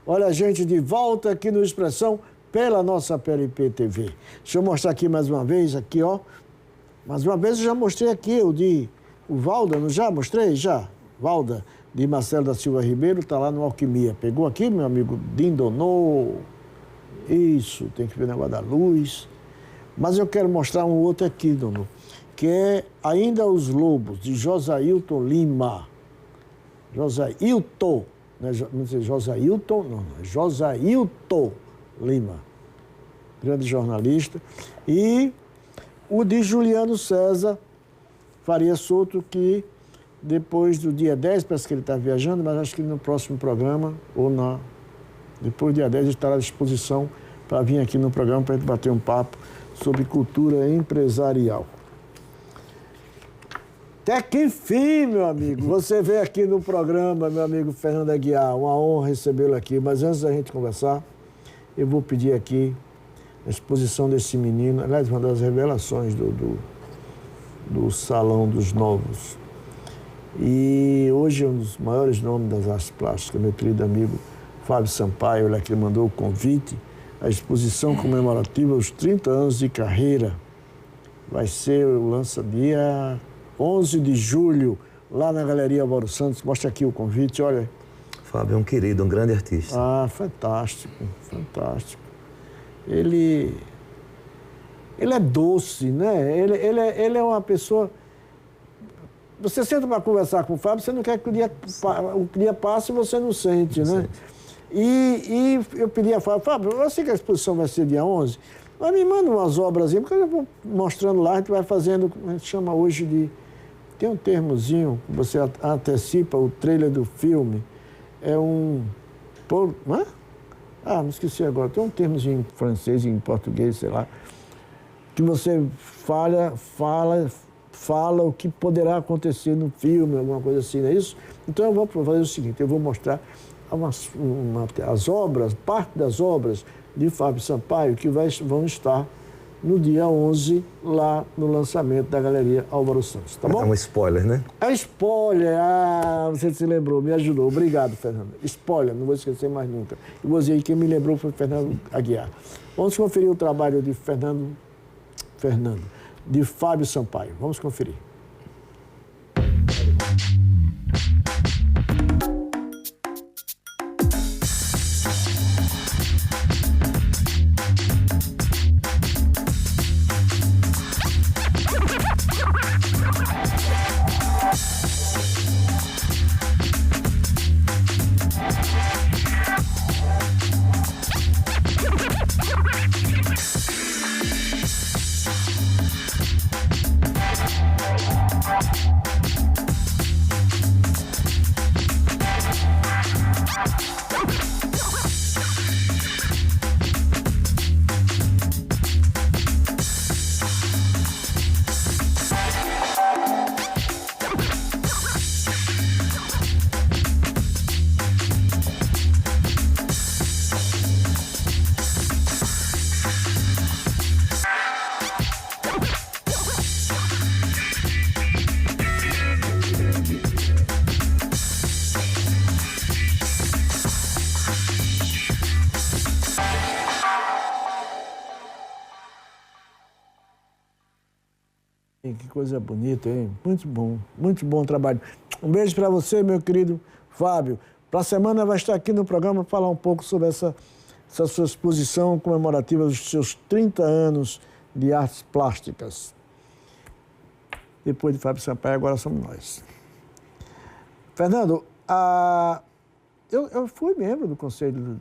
Olha a gente de volta aqui no Expressão pela nossa PLP TV. Deixa eu mostrar aqui mais uma vez, aqui ó. Mais uma vez eu já mostrei aqui o Valda, não já? Mostrei? Já. Valda, de Marcelo da Silva Ribeiro, está lá no Alquimia. Pegou aqui, meu amigo Dindonô. Isso, tem que ver o negócio da luz. Mas eu quero mostrar um outro aqui, Dono, que é Ainda os Lobos, de Josailton Lima. Josailton, não sei, Josailton, não, é Josailton Lima, grande jornalista. E o de Juliano César Faria Souto, que depois do dia 10, parece que ele está viajando, mas acho que no próximo programa, depois do dia 10, ele estará à disposição para vir aqui no programa para a gente bater um papo sobre cultura empresarial. Até que enfim, meu amigo, você veio aqui no programa, meu amigo Fernando Aguiar, uma honra recebê-lo aqui, mas antes da gente conversar, eu vou pedir aqui a exposição desse menino, aliás, uma das revelações do Salão dos Novos. E hoje é um dos maiores nomes das artes plásticas, meu querido amigo Fábio Sampaio, ele aqui mandou o convite, a exposição comemorativa aos 30 anos de carreira. Vai ser o lança dia 11 de julho, lá na Galeria Álvaro Santos. Mostra aqui o convite, olha. Fábio é um querido, um grande artista. Ah, fantástico, fantástico. Ele é doce, né? Ele é uma pessoa... Você senta para conversar com o Fábio, você não quer que o dia passe e você não sente, né? E eu pedi a Fábio, eu sei que a exposição vai ser dia 11, mas me manda umas obras aí, porque eu vou mostrando lá, a gente vai fazendo, a gente chama hoje de... Tem um termozinho, você antecipa o trailer do filme, é um... Hã? Ah, me esqueci agora, tem um termozinho em francês, em português, sei lá, que você fala o que poderá acontecer no filme, alguma coisa assim, não é isso? Então eu vou fazer o seguinte, eu vou mostrar as obras, parte das obras de Fábio Sampaio, que vão estar no dia 11, lá no lançamento da Galeria Álvaro Santos, tá bom? É um spoiler, né? É spoiler, você se lembrou, me ajudou, obrigado, Fernando. Spoiler, não vou esquecer mais nunca. E você aí, quem me lembrou foi Fernando Aguiar. Vamos conferir o trabalho de de Fábio Sampaio. Vamos conferir. Que coisa bonita, hein? Muito bom trabalho. Um beijo para você, meu querido Fábio. Para a semana vai estar aqui no programa para falar um pouco sobre essa sua exposição comemorativa dos seus 30 anos de artes plásticas. Depois de Fábio Sampaio, agora somos nós. Fernando, eu fui membro do Conselho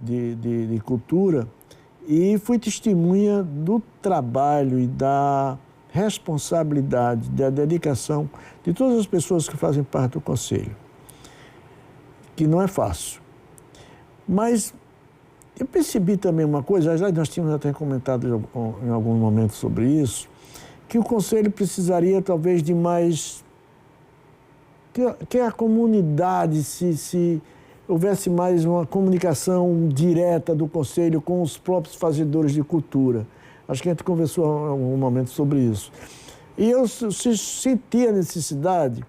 de Cultura e fui testemunha do trabalho e da responsabilidade, da dedicação de todas as pessoas que fazem parte do Conselho, que não é fácil. Mas eu percebi também uma coisa, já nós tínhamos até comentado em algum momento sobre isso, que o Conselho precisaria talvez de mais... que a comunidade, se houvesse mais uma comunicação direta do Conselho com os próprios fazedores de cultura. Acho que a gente conversou em algum momento sobre isso. E eu senti a necessidade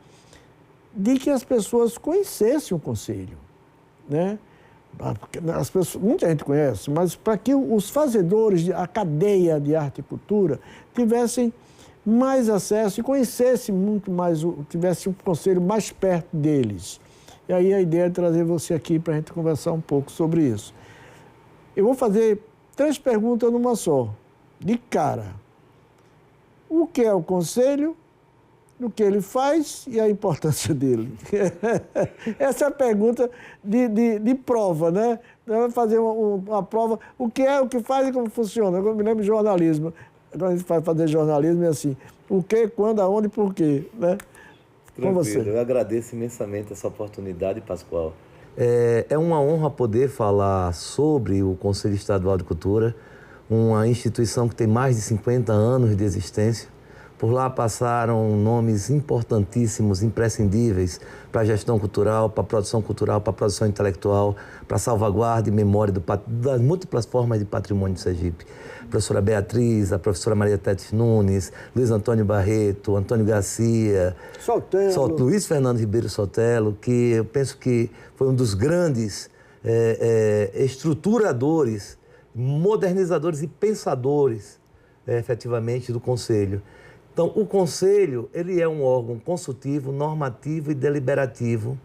de que as pessoas conhecessem o Conselho, né? porque as pessoas, muita gente conhece, mas para que os fazedores, a cadeia de arte e cultura, tivessem mais acesso e conhecessem muito mais, tivessem um conselho mais perto deles. E aí a ideia é trazer você aqui para a gente conversar um pouco sobre isso. Eu vou fazer 3 perguntas numa só, de cara. O que é o conselho, o que ele faz e a importância dele? Essa é a pergunta de prova, né? Vai fazer uma prova, o que é, o que faz e como funciona. Eu me lembro de jornalismo. Quando a gente vai fazer jornalismo é assim, o que, quando, aonde e por quê, né? Com você. Eu agradeço imensamente essa oportunidade, Pascoal. É uma honra poder falar sobre o Conselho Estadual de Cultura, uma instituição que tem mais de 50 anos de existência. Por lá passaram nomes importantíssimos, imprescindíveis para a gestão cultural, para a produção cultural, para a produção intelectual, para a salvaguarda e memória das múltiplas formas de patrimônio de Sergipe. A professora Beatriz, a professora Maria Tete Nunes, Luiz Antônio Barreto, Antônio Garcia, Luiz Fernando Ribeiro Sotelo, que eu penso que foi um dos grandes estruturadores, modernizadores e pensadores, efetivamente, do Conselho. Então, o Conselho, ele é um órgão consultivo, normativo e deliberativo,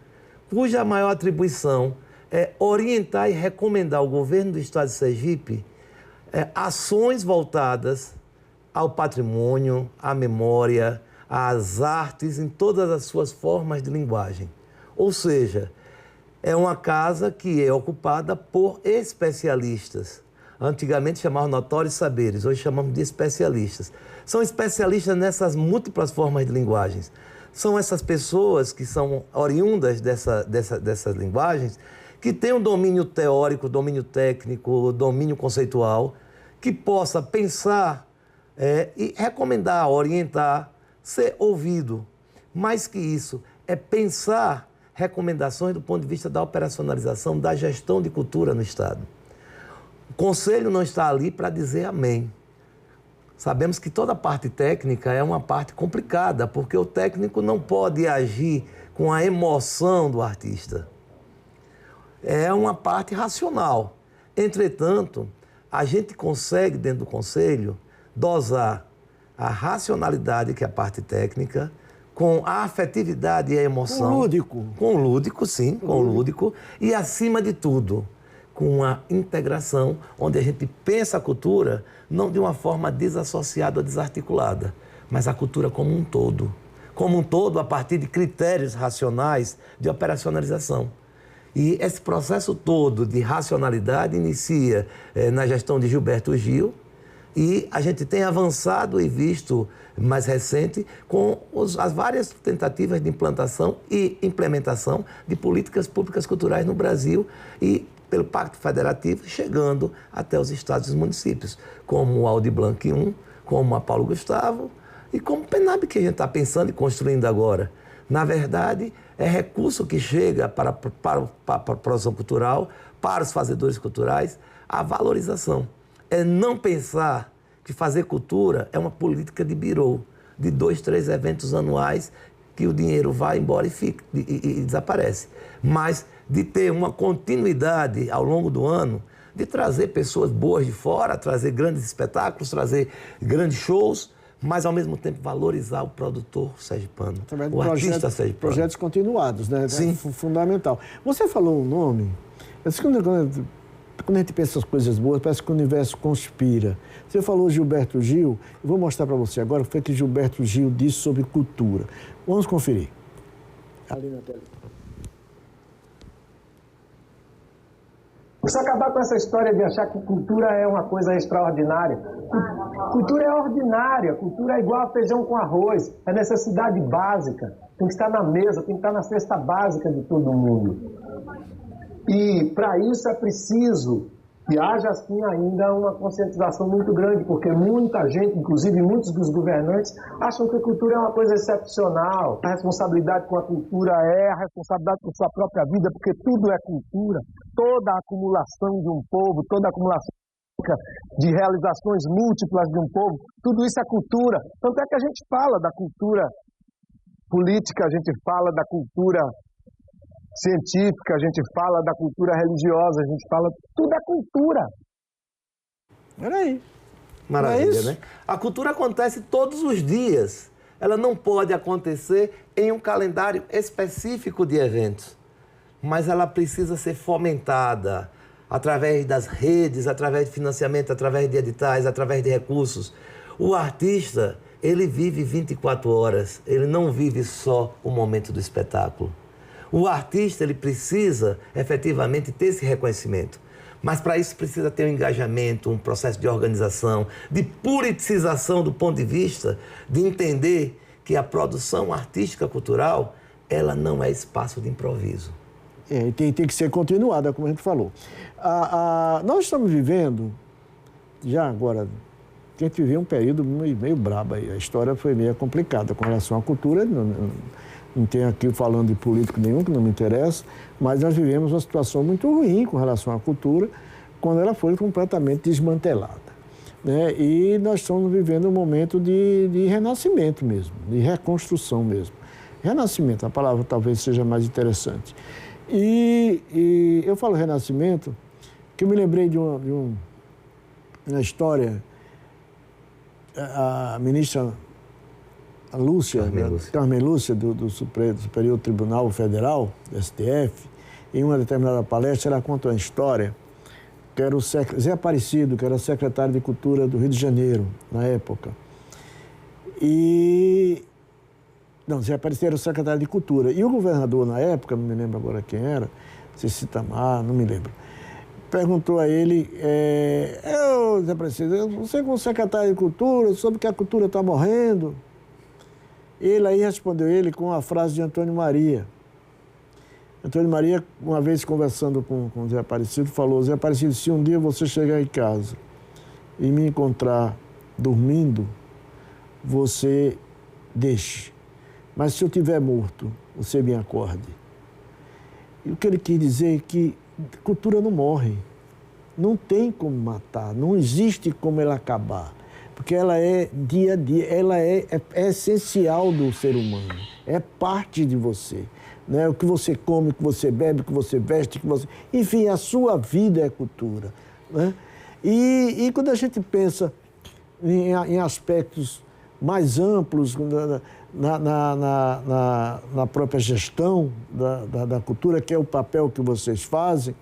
cuja maior atribuição é orientar e recomendar ao governo do Estado de Sergipe ações voltadas ao patrimônio, à memória, às artes, em todas as suas formas de linguagem. Ou seja, é uma casa que é ocupada por especialistas. Antigamente chamavam notórios saberes, hoje chamamos de especialistas. São especialistas nessas múltiplas formas de linguagens. São essas pessoas que são oriundas dessas linguagens, que têm um domínio teórico, domínio técnico, domínio conceitual, que possa pensar e recomendar, orientar, ser ouvido. Mais que isso, é pensar recomendações do ponto de vista da operacionalização da gestão de cultura no Estado. O Conselho não está ali para dizer amém. Sabemos que toda a parte técnica é uma parte complicada, porque o técnico não pode agir com a emoção do artista. É uma parte racional. Entretanto, a gente consegue, dentro do Conselho, dosar a racionalidade, que é a parte técnica, com a afetividade e a emoção. Com o lúdico. Com o lúdico, sim, com o lúdico. E, acima de tudo, com a integração, onde a gente pensa a cultura não de uma forma desassociada ou desarticulada, mas a cultura como um todo. Como um todo, a partir de critérios racionais de operacionalização. E esse processo todo de racionalidade inicia na gestão de Gilberto Gil, e a gente tem avançado e visto mais recente com as várias tentativas de implantação e implementação de políticas públicas culturais no Brasil e pelo Pacto Federativo, chegando até os estados e os municípios, como o Aldir Blanc I, como a Paulo Gustavo e como o PENAB, que a gente está pensando e construindo agora. Na verdade, é recurso que chega para a produção cultural, para os fazedores culturais, a valorização. É não pensar que fazer cultura é uma política de birô, de 2, 3 eventos anuais que o dinheiro vai embora e fica, e desaparece. Mas de ter uma continuidade ao longo do ano, de trazer pessoas boas de fora, trazer grandes espetáculos, trazer grandes shows, mas ao mesmo tempo valorizar o produtor sergipano, o artista sergipano. Projetos continuados, né? Sim. É fundamental. Você falou um nome, quando a gente pensa as coisas boas, parece que o universo conspira. Você falou Gilberto Gil, eu vou mostrar para você agora o que foi que Gilberto Gil disse sobre cultura. Vamos conferir. Ali na tela. Precisa acabar com essa história de achar que cultura é uma coisa extraordinária. Cultura é ordinária, cultura é igual a feijão com arroz, é necessidade básica, tem que estar na mesa, tem que estar na cesta básica de todo mundo. E para isso é preciso que haja assim ainda uma conscientização muito grande, porque muita gente, inclusive muitos dos governantes, acham que a cultura é uma coisa excepcional. A responsabilidade com a cultura é a responsabilidade com sua própria vida, porque tudo é cultura. Toda a acumulação de um povo, toda a acumulação de realizações múltiplas de um povo, tudo isso é cultura. Tanto é que a gente fala da cultura política, a gente fala da cultura científica, a gente fala da cultura religiosa, a gente fala tudo é cultura. Olha aí. Maravilha, né? A cultura acontece todos os dias. Ela não pode acontecer em um calendário específico de eventos, mas ela precisa ser fomentada através das redes, através de financiamento, através de editais, através de recursos. O artista, ele vive 24 horas, ele não vive só o momento do espetáculo. O artista, ele precisa efetivamente ter esse reconhecimento. Mas para isso precisa ter um engajamento, um processo de organização, de politicização do ponto de vista de entender que a produção artística cultural, ela não é espaço de improviso. E tem que ser continuada, como a gente falou. Nós estamos vivendo, já agora, a gente viveu um período meio brabo aí. A história foi meio complicada com relação à cultura. Não tenho aqui falando de político nenhum, que não me interessa, mas nós vivemos uma situação muito ruim com relação à cultura, quando ela foi completamente desmantelada, né? E nós estamos vivendo um momento de renascimento mesmo, de reconstrução mesmo. Renascimento, a palavra talvez seja mais interessante. E eu falo renascimento, que eu me lembrei de uma história, a ministra Carmen Lúcia, do Superior Tribunal Federal, do STF, em uma determinada palestra, ela conta uma história, que era o Zé Aparecido, que era secretário de Cultura do Rio de Janeiro, na época. Zé Aparecido era o secretário de Cultura. E o governador, na época, não me lembro agora quem era, não sei se Itamar, não me lembro, perguntou a ele, Zé Aparecido, você como secretário de Cultura, soube que a cultura está morrendo? Ele aí respondeu com a frase de Antônio Maria. Antônio Maria, uma vez conversando com o Zé Aparecido, falou: Zé Aparecido, se um dia você chegar em casa e me encontrar dormindo, você deixe. Mas se eu estiver morto, você me acorde. E o que ele quis dizer é que cultura não morre. Não tem como matar, não existe como ela acabar. Porque ela é dia a dia, ela é essencial do ser humano, é parte de você. Né? O que você come, o que você bebe, o que você veste, enfim, a sua vida é cultura. Né? E quando a gente pensa em aspectos mais amplos na própria gestão da cultura, que é o papel que vocês fazem,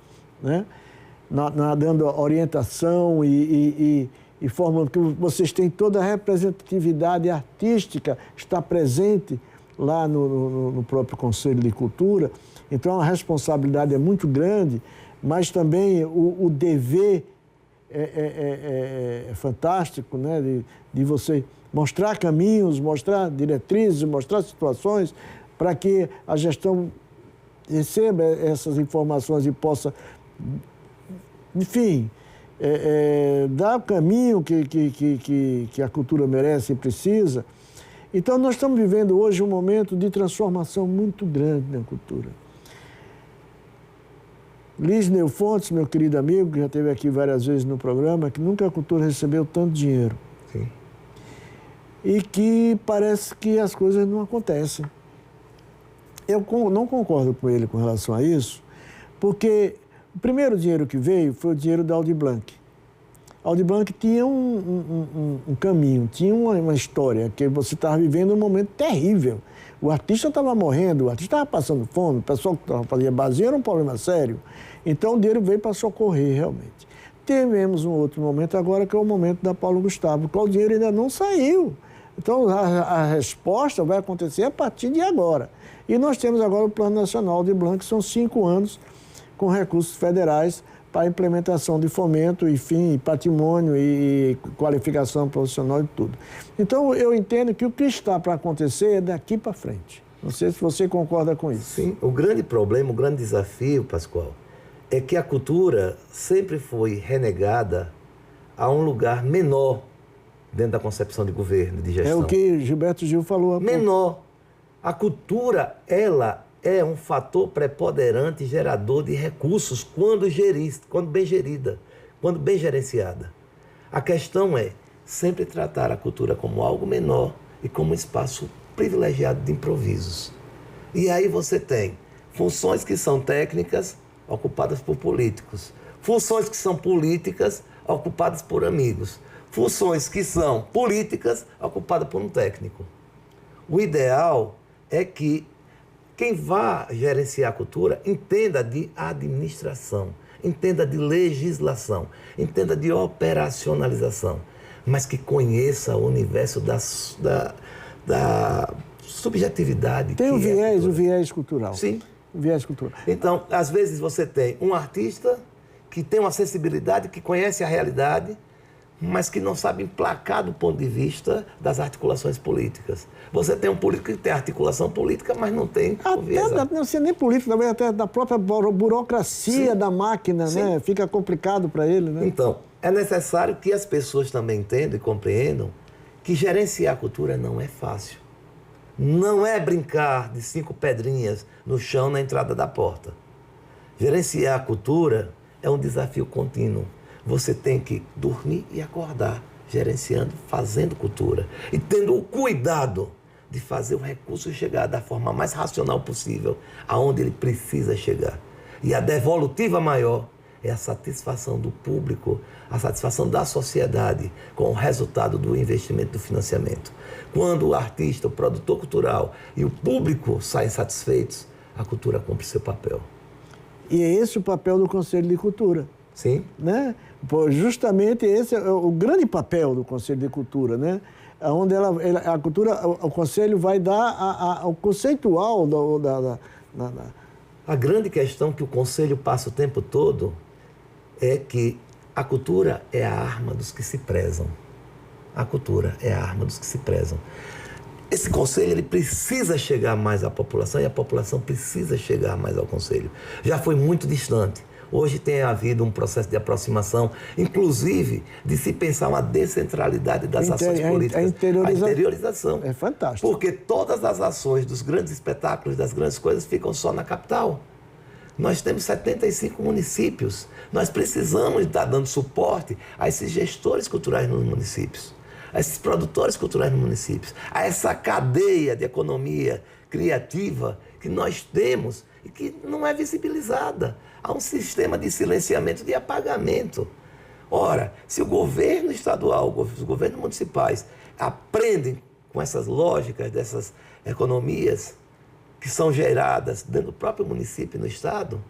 né? Dando orientação e formando que vocês têm toda a representatividade artística, está presente lá no próprio Conselho de Cultura. Então, a responsabilidade é muito grande, mas também o dever é fantástico, né? De você mostrar caminhos, mostrar diretrizes, mostrar situações para que a gestão receba essas informações e possa, enfim, dar o caminho que a cultura merece e precisa. Então, nós estamos vivendo hoje um momento de transformação muito grande na cultura. Lisneu Fontes, meu querido amigo, que já esteve aqui várias vezes no programa, que nunca a cultura recebeu tanto dinheiro. Sim. E que parece que as coisas não acontecem. Eu não concordo com ele com relação a isso, porque o primeiro dinheiro que veio foi o dinheiro da Aldir Blanc. Aldir Blanc tinha um caminho, tinha uma história, que você estava vivendo um momento terrível. O artista estava morrendo, o artista estava passando fome, o pessoal que fazia base era um problema sério. Então o dinheiro veio para socorrer realmente. Tivemos um outro momento agora, que é o momento da Paulo Gustavo, que o dinheiro ainda não saiu. Então a resposta vai acontecer a partir de agora. E nós temos agora o Plano Nacional de Blanc, que são 5 anos com recursos federais para a implementação de fomento, enfim, patrimônio e qualificação profissional e tudo. Então, eu entendo que o que está para acontecer é daqui para frente. Não sei se você concorda com isso. Sim, o grande problema, o grande desafio, Pascoal, é que a cultura sempre foi renegada a um lugar menor dentro da concepção de governo, de gestão. É o que Gilberto Gil falou. Menor. A cultura, ela é um fator preponderante gerador de recursos quando bem gerida, quando bem gerenciada. A questão é sempre tratar a cultura como algo menor e como um espaço privilegiado de improvisos. E aí você tem Funções que são técnicas, ocupadas por políticos. Funções que são políticas, ocupadas por amigos. Funções que são políticas, ocupadas por um técnico. O ideal é que quem vá gerenciar a cultura entenda de administração, entenda de legislação, entenda de operacionalização, mas que conheça o universo da subjetividade. Tem o viés cultural. Sim. O viés cultural. Então, às vezes você tem um artista que tem uma sensibilidade, que conhece a realidade, mas que não sabe emplacar do ponto de vista das articulações políticas. Você tem um político que tem articulação política, mas não tem o viés. Não sei nem político, também até da própria burocracia Sim. da máquina, Sim. né? Fica complicado para ele, né? Então, é necessário que as pessoas também entendam e compreendam que gerenciar a cultura não é fácil. Não é brincar de 5 pedrinhas no chão na entrada da porta. Gerenciar a cultura é um desafio contínuo. Você tem que dormir e acordar, gerenciando, fazendo cultura. E tendo o cuidado de fazer o recurso chegar da forma mais racional possível, aonde ele precisa chegar. E a devolutiva maior é a satisfação do público, a satisfação da sociedade com o resultado do investimento do financiamento. Quando o artista, o produtor cultural e o público saem satisfeitos, a cultura cumpre seu papel. E é esse o papel do Conselho de Cultura. Sim. Né? Justamente esse é o grande papel do Conselho de Cultura, né? Onde a cultura, o Conselho vai dar o conceitual A grande questão que o Conselho passa o tempo todo é que a cultura é a arma dos que se prezam. A cultura é a arma dos que se prezam. Esse Conselho ele precisa chegar mais à população e a população precisa chegar mais ao Conselho. Já foi muito distante. Hoje tem havido um processo de aproximação, inclusive de se pensar uma descentralidade das ações políticas. A interiorização. É fantástico. Porque todas as ações dos grandes espetáculos, das grandes coisas, ficam só na capital. Nós temos 75 municípios. Nós precisamos estar dando suporte a esses gestores culturais nos municípios, a esses produtores culturais nos municípios, a essa cadeia de economia criativa que nós temos e que não é visibilizada. Há um sistema de silenciamento, de apagamento. Ora, se o governo estadual, os governos municipais aprendem com essas lógicas dessas economias que são geradas dentro do próprio município e no estado,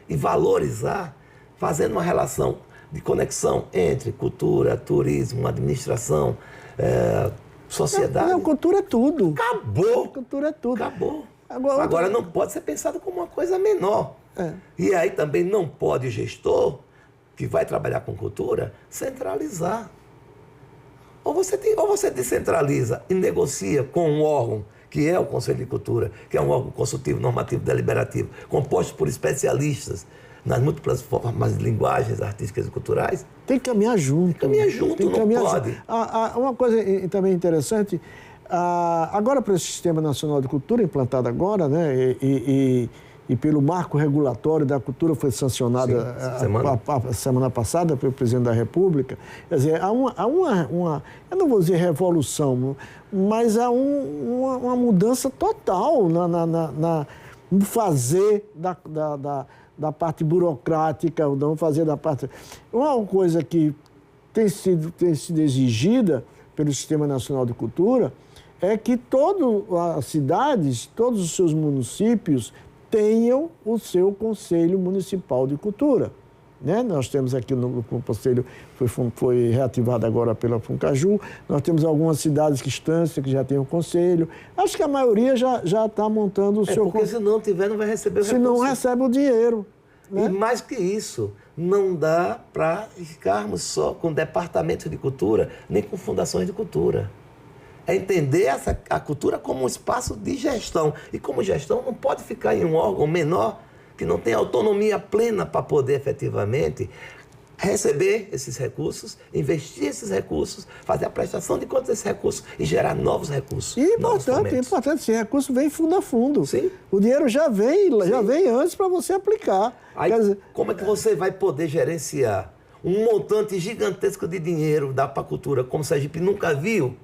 e valorizar, fazendo uma relação de conexão entre cultura, turismo, administração, sociedade. Não, cultura é tudo. Acabou. Cultura é tudo. Acabou. Agora não pode ser pensado como uma coisa menor. E aí também não pode o gestor, que vai trabalhar com cultura, centralizar. Ou você descentraliza e negocia com um órgão, que é o Conselho de Cultura, que é um órgão consultivo, normativo, deliberativo, composto por especialistas nas múltiplas formas de linguagens artísticas e culturais. Tem que caminhar junto. Pode. Uma coisa também interessante, agora para esse Sistema Nacional de Cultura, implantado agora, né, e pelo marco regulatório da cultura foi sancionada a semana passada pelo presidente da República. Quer dizer, há uma eu não vou dizer revolução, mas há uma mudança total no fazer da parte burocrática, não fazer da parte... Uma coisa que tem sido exigida pelo Sistema Nacional de Cultura é que todas as cidades, todos os seus municípios tenham o seu Conselho Municipal de Cultura. Né? Nós temos aqui no Conselho, foi reativado agora pela Funcaju, nós temos algumas cidades distantes que já têm o Conselho. Acho que a maioria já está montando o seu... Porque se não tiver, não vai receber o recurso. Se não recebe o dinheiro. Né? E mais que isso, não dá para ficarmos só com departamentos de cultura, nem com fundações de cultura. É entender a cultura como um espaço de gestão. E como gestão não pode ficar em um órgão menor que não tem autonomia plena para poder efetivamente receber esses recursos, investir esses recursos, fazer a prestação de contas desses recursos e gerar novos recursos. E importante, esse recurso vem fundo a fundo. Sim. O dinheiro já vem antes para você aplicar. Aí, como é que você vai poder gerenciar um montante gigantesco de dinheiro da cultura, como o Sergipe nunca viu?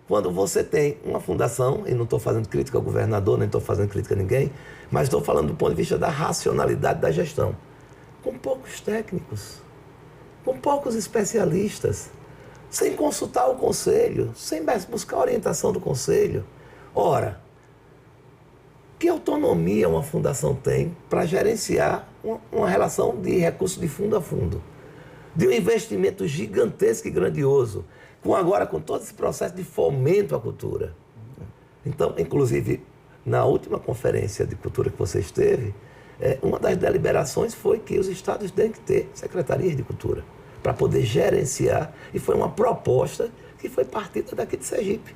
quando você tem uma fundação, e não estou fazendo crítica ao governador, nem estou fazendo crítica a ninguém, mas estou falando do ponto de vista da racionalidade da gestão, com poucos técnicos, com poucos especialistas, sem consultar o conselho, sem buscar a orientação do conselho. Ora, que autonomia uma fundação tem para gerenciar uma relação de recursos de fundo a fundo, de um investimento gigantesco e grandioso, com todo esse processo de fomento à cultura? Então, inclusive, na última conferência de cultura que você esteve, uma das deliberações foi que os estados têm que ter secretarias de cultura para poder gerenciar, e foi uma proposta que foi partida daqui de Sergipe.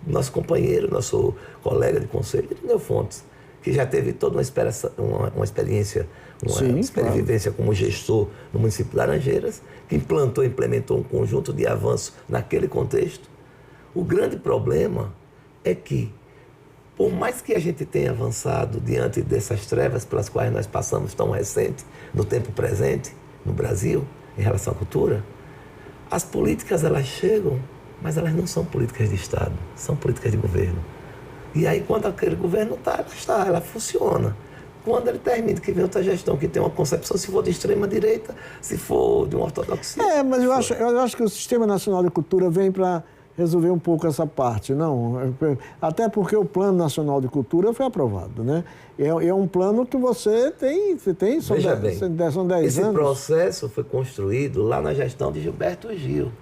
Nosso companheiro, nosso colega de conselho, Irineu Fontes, que já teve toda uma experiência, experiência como gestor no município de Laranjeiras, que implementou um conjunto de avanços naquele contexto. O grande problema é que, por mais que a gente tenha avançado diante dessas trevas pelas quais nós passamos tão recente, no tempo presente, no Brasil, em relação à cultura, as políticas elas chegam, mas elas não são políticas de Estado, são políticas de governo. E aí, quando aquele governo ela funciona. Quando ele termina, que vem outra gestão, que tem uma concepção, se for de extrema-direita, se for de uma ortodoxia. Mas eu acho que o Sistema Nacional de Cultura vem para resolver um pouco essa parte, não? Até porque o Plano Nacional de Cultura foi aprovado, né? É um plano que você tem Veja bem, são 10 anos. Esse processo foi construído lá na gestão de Gilberto Gil.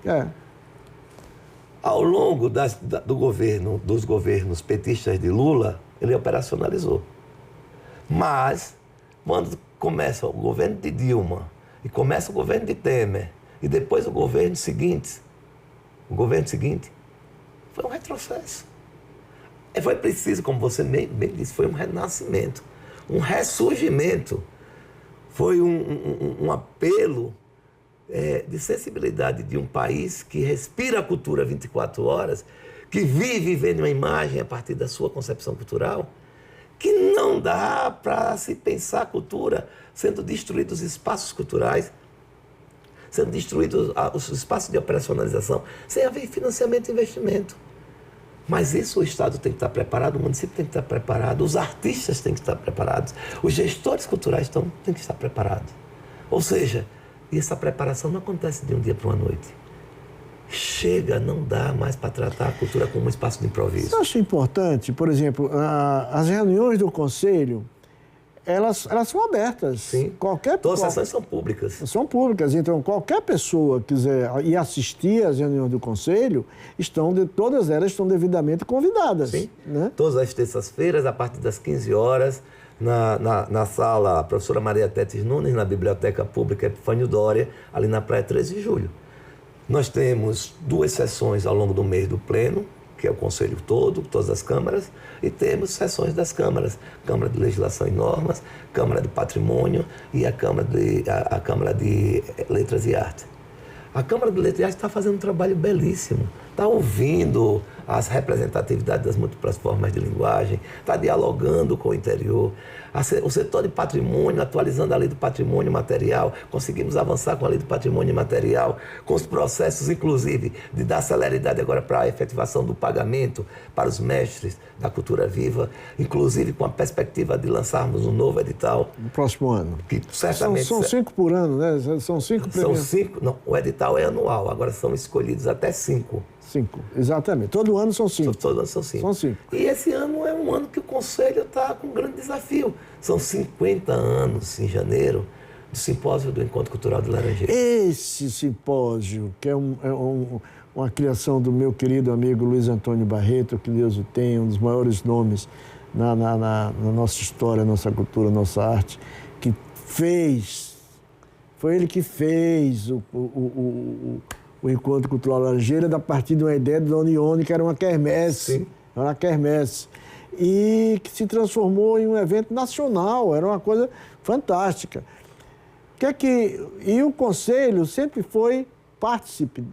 Ao longo dos governos petistas de Lula, ele operacionalizou. Mas, quando começa o governo de Dilma, e começa o governo de Temer, e depois o governo seguinte, foi um retrocesso. Foi preciso, como você bem disse, foi um renascimento, um ressurgimento. Foi um apelo de sensibilidade de um país que respira a cultura 24 horas, que vive vendo uma imagem a partir da sua concepção cultural, que não dá para se pensar a cultura sendo destruídos os espaços culturais, sendo destruídos os espaços de operacionalização, sem haver financiamento e investimento. Mas isso o Estado tem que estar preparado, o município tem que estar preparado, os artistas têm que estar preparados, os gestores culturais têm que estar preparados. Ou seja, essa preparação não acontece de um dia para uma noite. Chega, não dá mais para tratar a cultura como um espaço de improviso. Eu acho importante, por exemplo, as reuniões do Conselho, elas são abertas. Sim. Todas as sessões são públicas. São públicas. Então, qualquer pessoa que quiser ir assistir às reuniões do Conselho, todas elas estão devidamente convidadas. Sim. Né? Todas as terças-feiras, a partir das 15 horas, na sala a professora Maria Tetes Nunes, na Biblioteca Pública Epifânio Doria, ali na Praia 13 de Julho. Nós temos 2 sessões ao longo do mês do Pleno, que é o Conselho todo, todas as câmaras, e temos sessões das câmaras, Câmara de Legislação e Normas, Câmara de Patrimônio e a Câmara de Letras e Arte. A Câmara de Letras e Arte está fazendo um trabalho belíssimo, está ouvindo as representatividades das múltiplas formas de linguagem, está dialogando com o interior. O setor de patrimônio, atualizando a lei do patrimônio material, conseguimos avançar com a lei do patrimônio material, com os processos, inclusive, de dar celeridade agora para a efetivação do pagamento para os mestres da cultura viva, inclusive com a perspectiva de lançarmos um novo edital. No próximo ano. Que certamente são 5 por ano, né? São 5 prêmios. São 5, não, o edital é anual, agora são escolhidos até 5. 5, exatamente. Todo ano são 5. Todo ano são 5. São 5. E esse ano é um ano que o Conselho está com um grande desafio. São 50 anos, em janeiro, do Simpósio do Encontro Cultural de Laranjeiras. Esse simpósio, que é uma criação do meu querido amigo Luiz Antônio Barreto, que Deus o tenha, um dos maiores nomes na nossa história, nossa cultura, nossa arte, que fez, foi ele que fez o Encontro Cultural Laranjeira a partir de uma ideia da Unione, que era uma quermesse. Sim. Era uma quermesse. E que se transformou em um evento nacional, era uma coisa fantástica. E o Conselho sempre foi partícipe.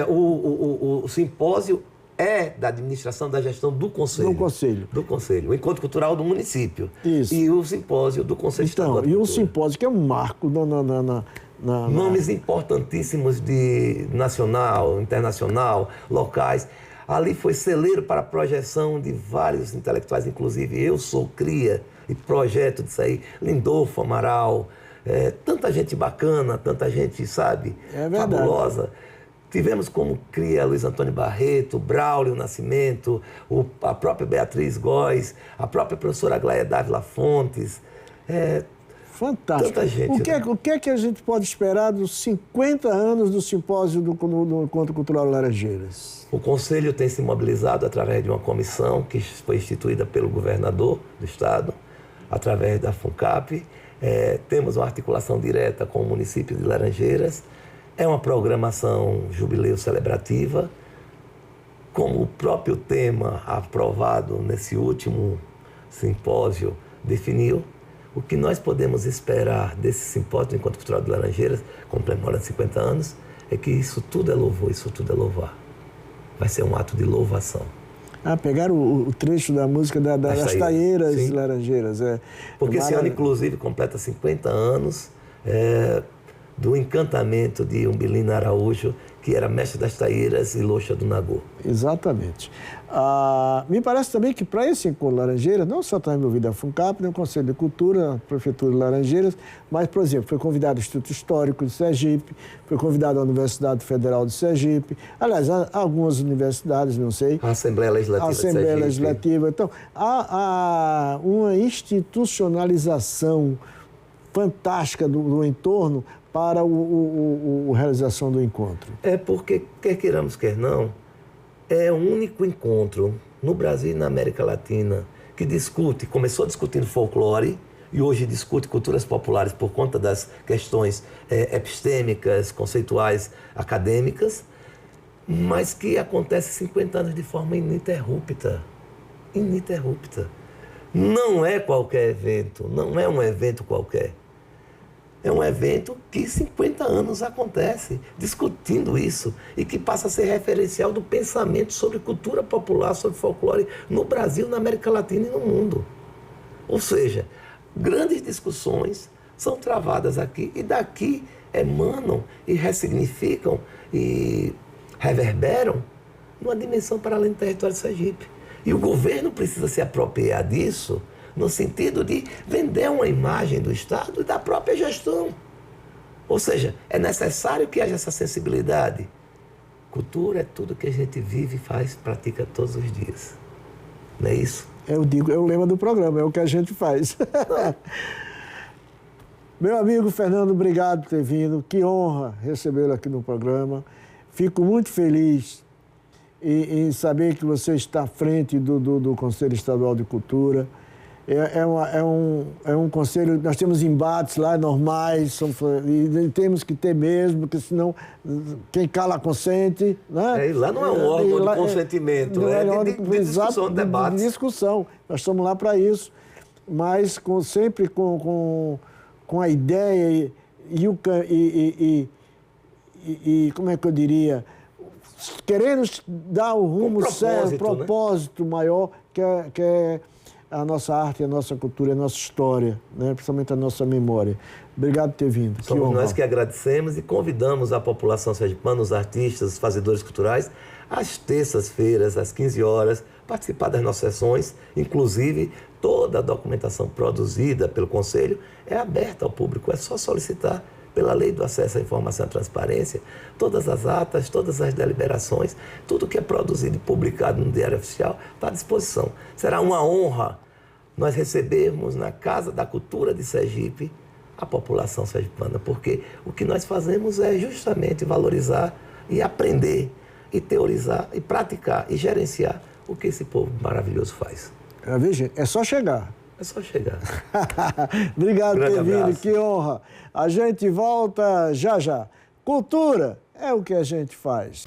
O simpósio é da administração da gestão do Conselho. Do Conselho. Do Conselho. O Encontro Cultural do município. Isso. E o simpósio do Conselho Estadual. E o simpósio, que é um marco nomes importantíssimos de nacional, internacional, locais. Ali foi celeiro para a projeção de vários intelectuais, inclusive eu sou cria e projeto disso aí, Lindolfo Amaral, tanta gente bacana, tanta gente, sabe, fabulosa. Tivemos como cria Luiz Antônio Barreto, Braulio Nascimento, a própria Beatriz Góes, a própria professora Aglaia Dávila Fontes. Fantástico. Tanta gente. O que é que a gente pode esperar dos 50 anos do simpósio do Encontro Cultural Laranjeiras? O Conselho tem se mobilizado através de uma comissão que foi instituída pelo governador do estado, através da FUNCAP. Temos uma articulação direta com o município de Laranjeiras. É uma programação jubileu celebrativa, como o próprio tema aprovado nesse último simpósio definiu. O que nós podemos esperar desse simpósio do Encontro Cultural de Laranjeiras, comemorando 50 anos, é que isso tudo é louvor, isso tudo é louvar. Vai ser um ato de louvação. Pegaram o trecho da música das Taieiras Laranjeiras. Porque esse ano, inclusive, completa 50 anos do encantamento de Umbilina Araújo, que era mestre das Taieiras e Loxa do Nagô. Exatamente. Me parece também que para esse Encontro Laranjeiras, não só está envolvido a FUNCAP, nem o Conselho de Cultura, a Prefeitura de Laranjeiras, mas, por exemplo, foi convidado o Instituto Histórico de Sergipe, foi convidado a Universidade Federal de Sergipe, aliás, algumas universidades, não sei. A Assembleia Legislativa de Sergipe. A Assembleia Legislativa. Então, há uma institucionalização fantástica do entorno para a realização do encontro. Porque, quer queiramos, quer não, é o único encontro no Brasil e na América Latina que começou discutindo folclore e hoje discute culturas populares por conta das questões epistêmicas, conceituais, acadêmicas, mas que acontece 50 anos de forma ininterrupta. Ininterrupta. Não é qualquer evento, não é um evento qualquer. É um evento que 50 anos acontece discutindo isso e que passa a ser referencial do pensamento sobre cultura popular, sobre folclore no Brasil, na América Latina e no mundo. Ou seja, grandes discussões são travadas aqui e daqui emanam e ressignificam e reverberam numa dimensão para além do território de Sergipe. E o governo precisa se apropriar disso no sentido de vender uma imagem do Estado e da própria gestão. Ou seja, é necessário que haja essa sensibilidade. Cultura é tudo que a gente vive, faz, pratica todos os dias. Não é isso? Eu digo, é o lema do programa, é o que a gente faz. Meu amigo Fernando, obrigado por ter vindo. Que honra recebê-lo aqui no programa. Fico muito feliz em saber que você está à frente do Conselho Estadual de Cultura. É um conselho, nós temos embates lá normais, e temos que ter mesmo, porque senão quem cala consente. Né? E lá não é um órgão de consentimento, de discussão, de debate. De discussão, nós estamos lá para isso, mas sempre com a ideia e como é que eu diria, querendo dar o rumo certo, propósito, né? Maior, que é a nossa arte, a nossa cultura, a nossa história, né? Principalmente a nossa memória. Obrigado por ter vindo. Somos nós que agradecemos e convidamos a população sergipana, os artistas, os fazedores culturais, às terças-feiras, às 15 horas, participar das nossas sessões. Inclusive, toda a documentação produzida pelo Conselho é aberta ao público, é só solicitar pela Lei do Acesso à Informação e à Transparência, todas as atas, todas as deliberações, tudo que é produzido e publicado no Diário Oficial está à disposição. Será uma honra nós recebermos na Casa da Cultura de Sergipe a população sergipana, porque o que nós fazemos é justamente valorizar e aprender, e teorizar, e praticar, e gerenciar o que esse povo maravilhoso faz. Veja, é só chegar. É só chegar. Obrigado por ter vindo, que honra. A gente volta já já. Cultura é o que a gente faz.